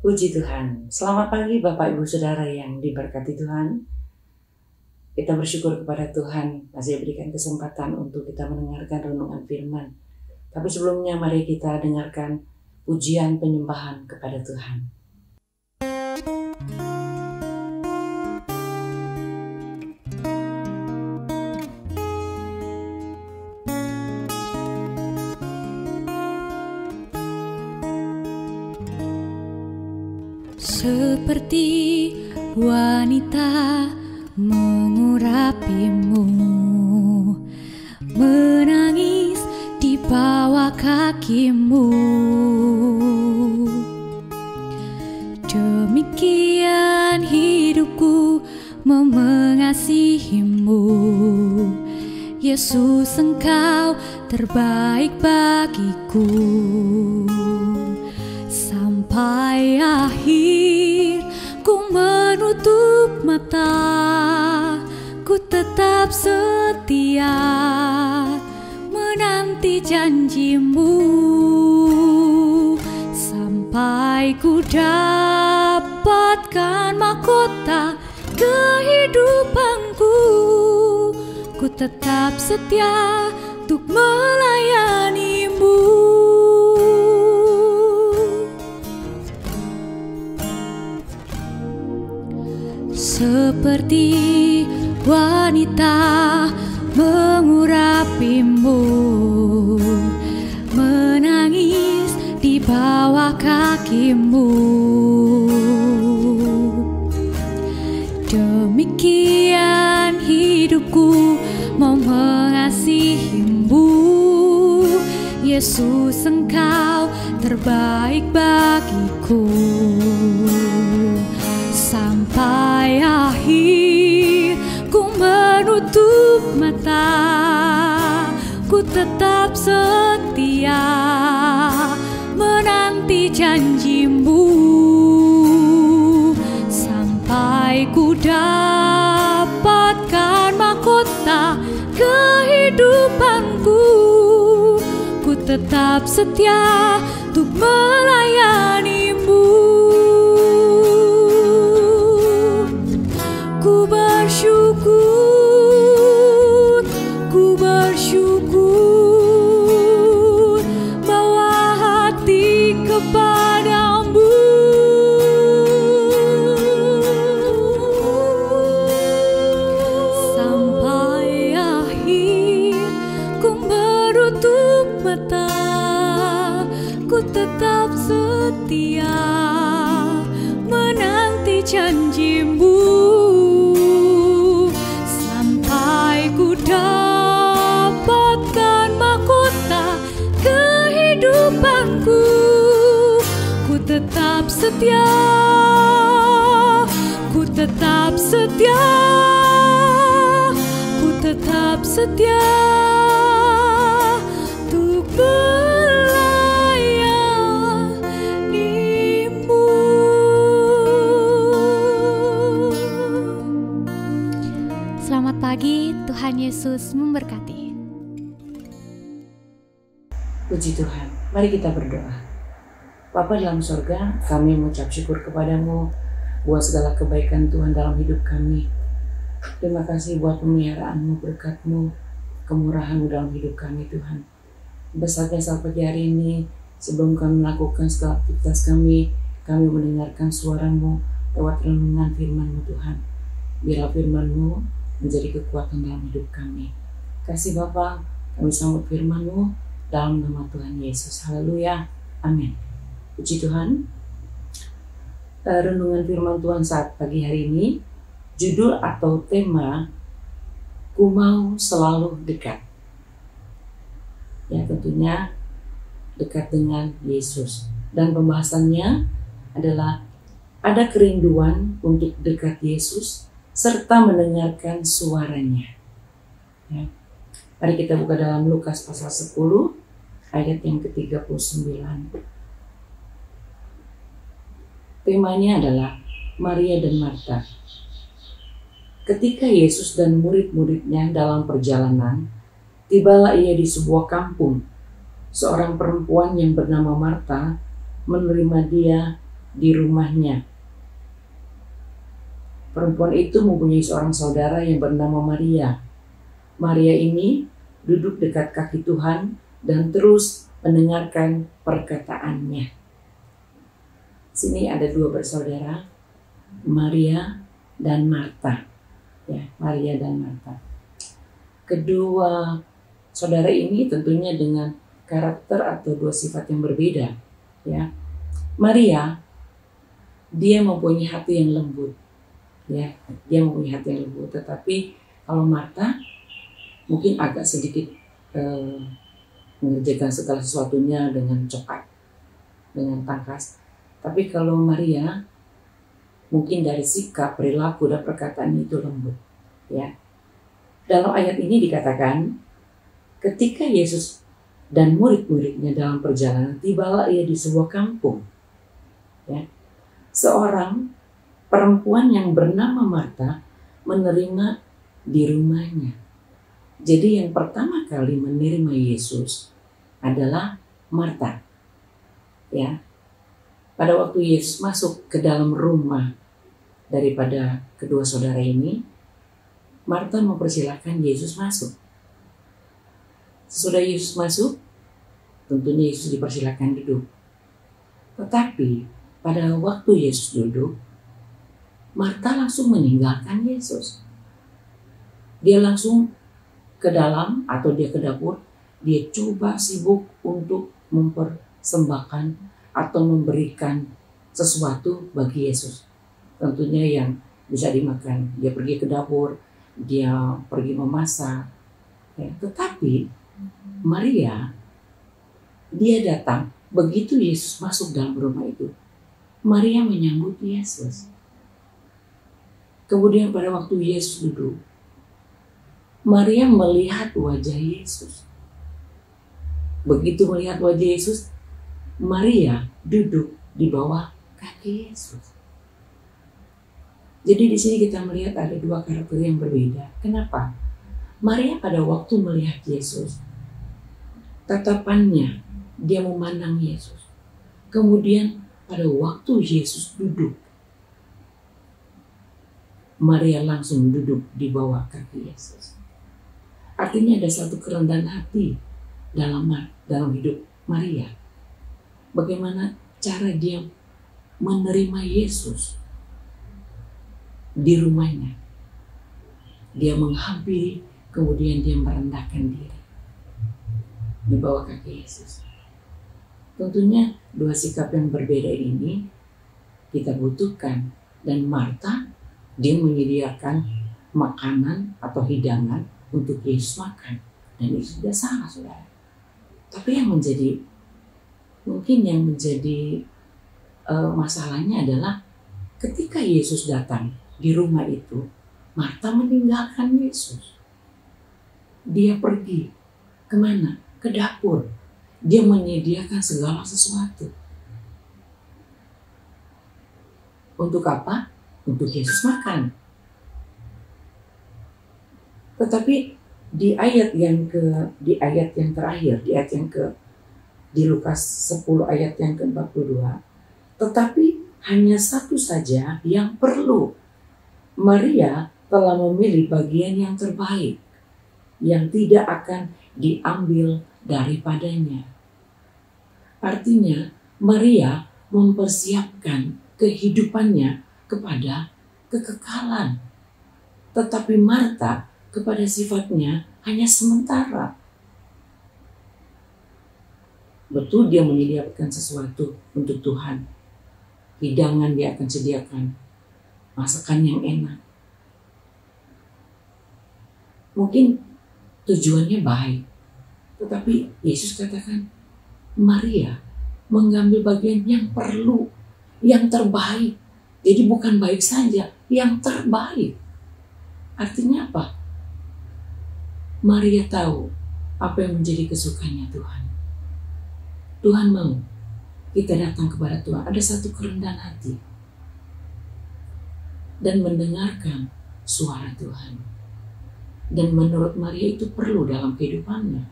Puji Tuhan. Selamat pagi Bapak Ibu Saudara yang diberkati Tuhan. Kita bersyukur kepada Tuhan masih berikan kesempatan untuk kita mendengarkan renungan firman. Tapi sebelumnya mari kita dengarkan pujian penyembahan kepada Tuhan. Seperti wanita mengurapimu, menangis di bawah kakimu. Demikian hidupku mengasihimu, Yesus, Engkau terbaik bagiku. Sampai akhir ku menutup mata, ku tetap setia menanti janjimu. Sampai ku dapatkan mahkota kehidupanku, ku tetap setia untuk melayanimu. Seperti wanita mengurapimu, menangis di bawah kakimu. Demikian hidupku mau mengasihimu, Yesus, Engkau terbaik bagiku. Sampai akhir ku menutup mata, ku tetap setia menanti janjimu. Sampai ku dapatkan mahkota kehidupanku, ku tetap setia untuk melayanimu. Ku bersyukur bawa hati kepadamu. Sampai akhir ku menutup mata, ku tetap setia menanti janjimu. Dapatkan mahkota kehidupanku, ku tetap setia, ku tetap setia, ku tetap setia untuk melayanimu. Selamat pagi, Tuhan Yesus memberkati. Puji Tuhan. Mari kita berdoa. Bapa dalam sorga, kami mengucap syukur kepadamu buat segala kebaikan Tuhan dalam hidup kami. Terima kasih buat pemeliharaanmu, berkat-Mu, kemurahan-Mu dalam hidup kami Tuhan. Besarnya saat pagi hari ini, sebelum kami melakukan segala aktivitas kami mendengarkan suara-Mu lewat renungan firman-Mu Tuhan. Biarlah firman-Mu menjadi kekuatan dalam hidup kami. Kasih Bapa, kami sambut firman-Mu dalam nama Tuhan Yesus. Haleluya. Amin. Puji Tuhan. Renungan firman Tuhan saat pagi hari ini, judul atau tema, Ku Mau Selalu Dekat. Ya, tentunya dekat dengan Yesus. Dan pembahasannya adalah ada kerinduan untuk dekat Yesus serta mendengarkan suaranya. Ya. Mari kita buka dalam Lukas pasal 10 ayat yang ke-39. Temanya adalah Maria dan Marta. Ketika Yesus dan murid-muridnya dalam perjalanan, tibalah ia di sebuah kampung. Seorang perempuan yang bernama Marta menerima dia di rumahnya. Perempuan itu mempunyai seorang saudara yang bernama Maria. Maria ini duduk dekat kaki Tuhan dan terus mendengarkan perkataannya. Sini ada dua bersaudara, Maria dan Marta. Ya, Maria dan Marta. Kedua saudara ini tentunya dengan karakter atau dua sifat yang berbeda. Ya, Maria, dia mempunyai hati yang lembut. Ya, dia mempunyai hati yang lembut. Tetapi kalau Marta mungkin agak sedikit mengerjakan segala sesuatunya dengan cepat, dengan tangkas. Tapi kalau Maria mungkin dari sikap, perilaku, dan perkataan itu lembut. Ya. Dalam ayat ini dikatakan, ketika Yesus dan murid-muridnya dalam perjalanan, tibalah ia di sebuah kampung. Ya. Seorang perempuan yang bernama Marta menerima di rumahnya. Jadi yang pertama kali menerima Yesus adalah Marta. Ya. Pada waktu Yesus masuk ke dalam rumah daripada kedua saudara ini, Marta mempersilahkan Yesus masuk. Sesudah Yesus masuk, tentunya Yesus dipersilahkan duduk. Tetapi pada waktu Yesus duduk, Marta langsung meninggalkan Yesus. Dia langsung ke dalam atau dia ke dapur, dia coba sibuk untuk mempersembahkan atau memberikan sesuatu bagi Yesus. Tentunya yang bisa dimakan. Dia pergi ke dapur, dia pergi memasak. Ya, tetapi Maria, dia datang begitu Yesus masuk dalam rumah itu. Maria menyambut Yesus. Kemudian pada waktu Yesus duduk, Maria melihat wajah Yesus. Begitu melihat wajah Yesus, Maria duduk di bawah kaki Yesus. Jadi di sini kita melihat ada dua karakter yang berbeda. Kenapa? Maria pada waktu melihat Yesus, tatapannya dia memandang Yesus. Kemudian pada waktu Yesus duduk, Maria langsung duduk di bawah kaki Yesus. Artinya ada satu kerendahan hati dalam hidup Maria. Bagaimana cara dia menerima Yesus di rumahnya. Dia menghampiri, kemudian dia merendahkan diri di bawah kaki Yesus. Tentunya dua sikap yang berbeda ini kita butuhkan. Dan Marta, dia menyediakan makanan atau hidangan untuk Yesus makan. Dan itu tidak salah, saudara. Tapi yang menjadi masalahnya adalah ketika Yesus datang di rumah itu, Marta meninggalkan Yesus. Dia pergi kemana? Ke dapur. Dia menyediakan segala sesuatu. Untuk apa? Untuk Yesus makan. Tetapi di ayat yang terakhir, di Lukas 10 ayat yang ke-42, tetapi hanya satu saja yang perlu. Maria telah memilih bagian yang terbaik, yang tidak akan diambil daripadanya. Artinya, Maria mempersiapkan kehidupannya kepada kekekalan. Tetapi Marta kepada sifatnya hanya sementara. Betul dia menyediakan sesuatu untuk Tuhan. Hidangan dia akan sediakan. Masakan yang enak. Mungkin tujuannya baik. Tetapi Yesus katakan, Maria mengambil bagian yang perlu, yang terbaik. Jadi bukan baik saja, yang terbaik. Artinya apa? Maria tahu apa yang menjadi kesukaannya Tuhan. Tuhan mau kita datang kepada Tuhan. Ada satu kerendahan hati. Dan mendengarkan suara Tuhan. Dan menurut Maria itu perlu dalam kehidupannya.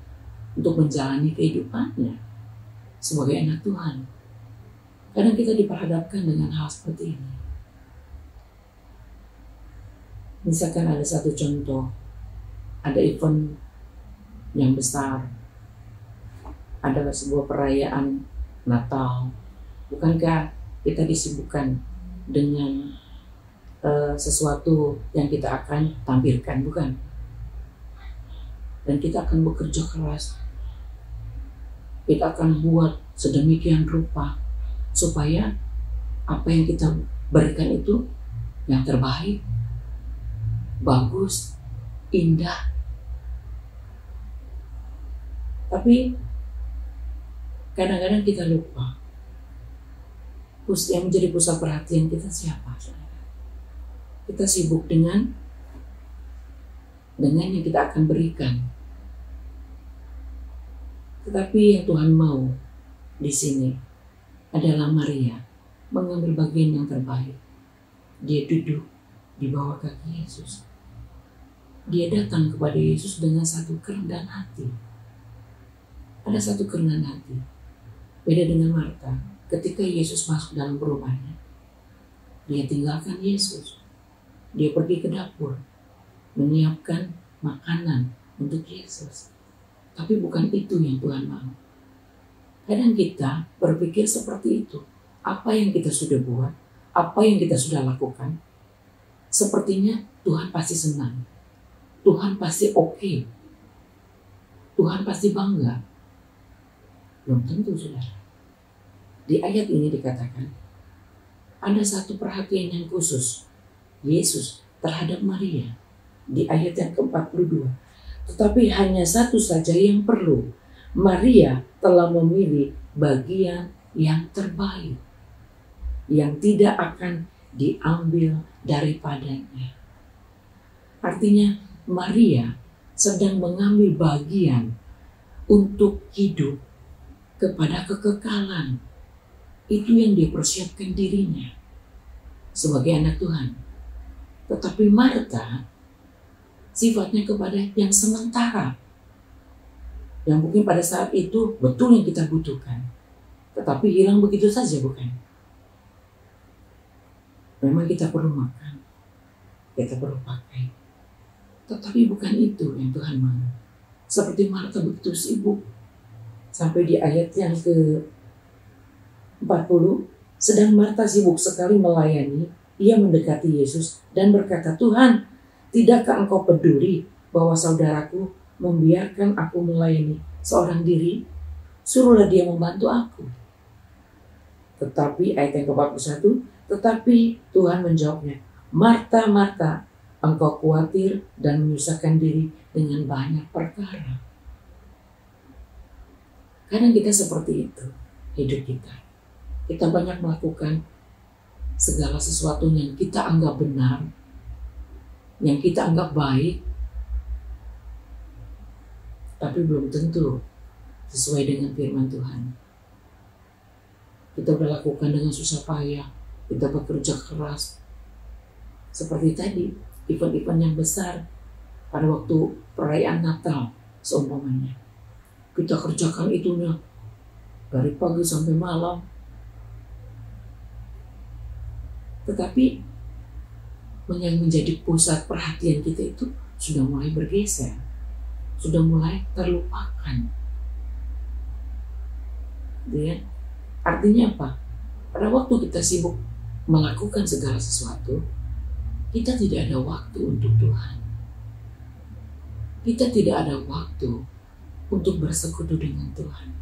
Untuk menjalani kehidupannya sebagai anak Tuhan. Kadang kita diperhadapkan dengan hal seperti ini. Misalkan ada satu contoh, ada event yang besar, ada sebuah perayaan Natal. Bukankah kita disibukkan dengan sesuatu yang kita akan tampilkan, bukan? Dan kita akan bekerja keras. Kita akan buat sedemikian rupa supaya apa yang kita berikan itu yang terbaik, bagus, indah. Tapi kadang-kadang kita lupa yang menjadi pusat perhatian kita siapa. Kita sibuk dengan yang kita akan berikan. Tetapi yang Tuhan mau di sini adalah Maria mengambil bagian yang terbaik. Dia duduk di bawah kaki Yesus. Dia datang kepada Yesus dengan satu kerendahan hati. Ada satu kerendahan hati. Beda dengan Marta. Ketika Yesus masuk dalam rumahnya, dia tinggalkan Yesus. Dia pergi ke dapur, menyiapkan makanan untuk Yesus. Tapi bukan itu yang Tuhan mau. Kadang kita berpikir seperti itu. Apa yang kita sudah buat, apa yang kita sudah lakukan, sepertinya Tuhan pasti senang. Tuhan pasti oke. Tuhan pasti bangga. Belum tentu, saudara. Di ayat ini dikatakan, ada satu perhatian yang khusus Yesus terhadap Maria. Di ayat yang ke-42. Tetapi hanya satu saja yang perlu. Maria telah memilih bagian yang terbaik, yang tidak akan diambil daripadanya. Artinya Maria sedang mengambil bagian untuk hidup kepada kekekalan. Itu yang dia persiapkan dirinya sebagai anak Tuhan. Tetapi Marta sifatnya kepada yang sementara, yang mungkin pada saat itu betul yang kita butuhkan, tetapi hilang begitu saja, bukan? Memang kita perlu makan, kita perlu pakai, tetapi bukan itu yang Tuhan mau. Seperti Marta begitu sibuk, sampai di ayat yang ke-40, sedang Marta sibuk sekali melayani, ia mendekati Yesus dan berkata, Tuhan, tidakkah engkau peduli bahwa saudaraku membiarkan aku melayani seorang diri? Suruhlah dia membantu aku. Tetapi ayat yang ke-41, tetapi Tuhan menjawabnya, Marta, Marta, engkau khawatir dan menyusahkan diri dengan banyak perkara. Kadang kita seperti itu, hidup kita. Kita banyak melakukan segala sesuatu yang kita anggap benar, yang kita anggap baik, tapi belum tentu sesuai dengan firman Tuhan. Kita udah lakukan dengan susah payah, kita bekerja keras. Seperti tadi, event-event yang besar pada waktu perayaan Natal seumpamanya. Kita kerjakan itunya dari pagi sampai malam. Tetapi yang menjadi pusat perhatian kita itu sudah mulai bergeser, sudah mulai terlupakan. Ya? Artinya apa? Pada waktu kita sibuk melakukan segala sesuatu, kita tidak ada waktu untuk Tuhan. Kita tidak ada waktu untuk bersekutu dengan Tuhan.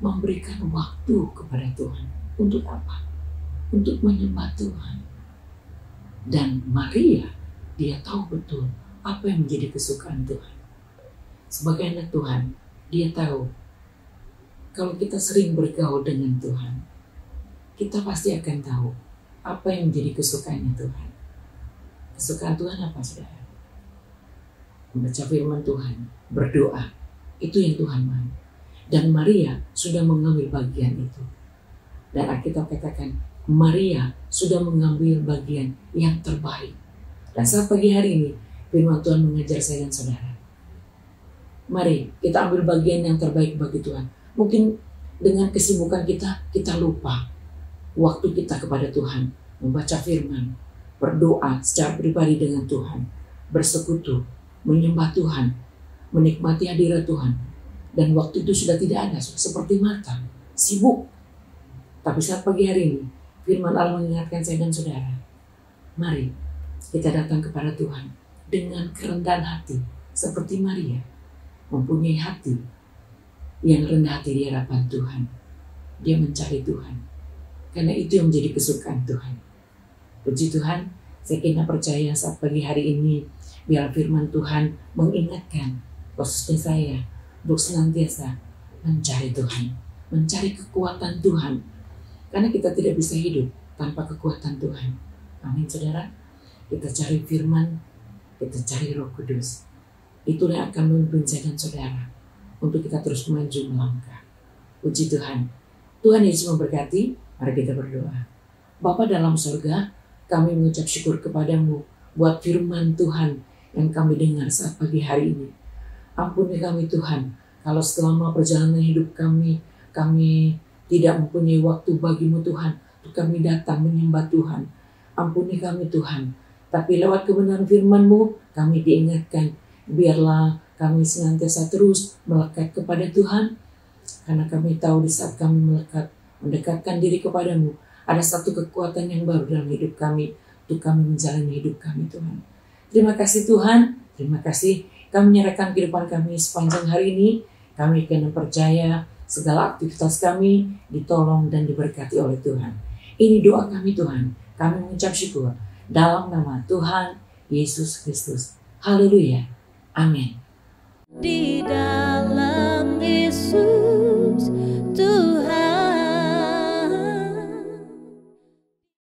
Memberikan waktu kepada Tuhan. Untuk apa? Untuk menyembah Tuhan. Dan Maria, dia tahu betul apa yang menjadi kesukaan Tuhan. Sebagai anak Tuhan, dia tahu kalau kita sering bergaul dengan Tuhan, kita pasti akan tahu apa yang menjadi kesukaannya Tuhan. Kesukaan Tuhan apa, saudara? Membaca firman Tuhan, berdoa, itu yang Tuhan mau. Dan Maria sudah mengambil bagian itu. Dan Alkitab katakan, Maria sudah mengambil bagian yang terbaik. Dan saat pagi hari ini, firman Tuhan mengajar saya dan saudara. Mari kita ambil bagian yang terbaik bagi Tuhan. Mungkin dengan kesibukan kita lupa waktu kita kepada Tuhan, membaca firman, berdoa secara pribadi dengan Tuhan, bersekutu, menyembah Tuhan, menikmati hadirat Tuhan. Dan waktu itu sudah tidak ada, seperti mata, sibuk. Tapi saat pagi hari ini, firman Allah mengingatkan saya dan saudara, mari kita datang kepada Tuhan dengan kerendahan hati, seperti Maria, mempunyai hati yang rendah hati di hadapan Tuhan. Dia mencari Tuhan, karena itu yang menjadi kesukaan Tuhan. Puji Tuhan, saya kira percaya saat pagi hari ini, biar firman Tuhan mengingatkan, khususnya saya, untuk senantiasa mencari Tuhan, mencari kekuatan Tuhan. Karena kita tidak bisa hidup tanpa kekuatan Tuhan. Amin saudara. Kita cari firman, kita cari Roh Kudus. Itulah yang akan memimpin saya dan saudara untuk kita terus maju melangkah. Puji Tuhan. Tuhan Yesus memberkati. Mari kita berdoa. Bapa dalam surga, kami mengucap syukur kepadamu buat firman Tuhan yang kami dengar saat pagi hari ini. Ampuni kami Tuhan, kalau selama perjalanan hidup kami tidak mempunyai waktu bagimu Tuhan, untuk kami datang menyembah Tuhan. Ampuni kami Tuhan, tapi lewat kebenaran firman-Mu kami diingatkan, biarlah kami senantiasa terus melekat kepada Tuhan, karena kami tahu di saat kami mendekatkan diri kepadamu, ada satu kekuatan yang baru dalam hidup kami, untuk kami menjalani hidup kami Tuhan. Terima kasih Tuhan, terima kasih kami menyerahkan kehidupan kami sepanjang hari ini. Kami akan percaya segala aktivitas kami ditolong dan diberkati oleh Tuhan. Ini doa kami Tuhan. Kami mengucap syukur dalam nama Tuhan Yesus Kristus. Haleluya. Amin.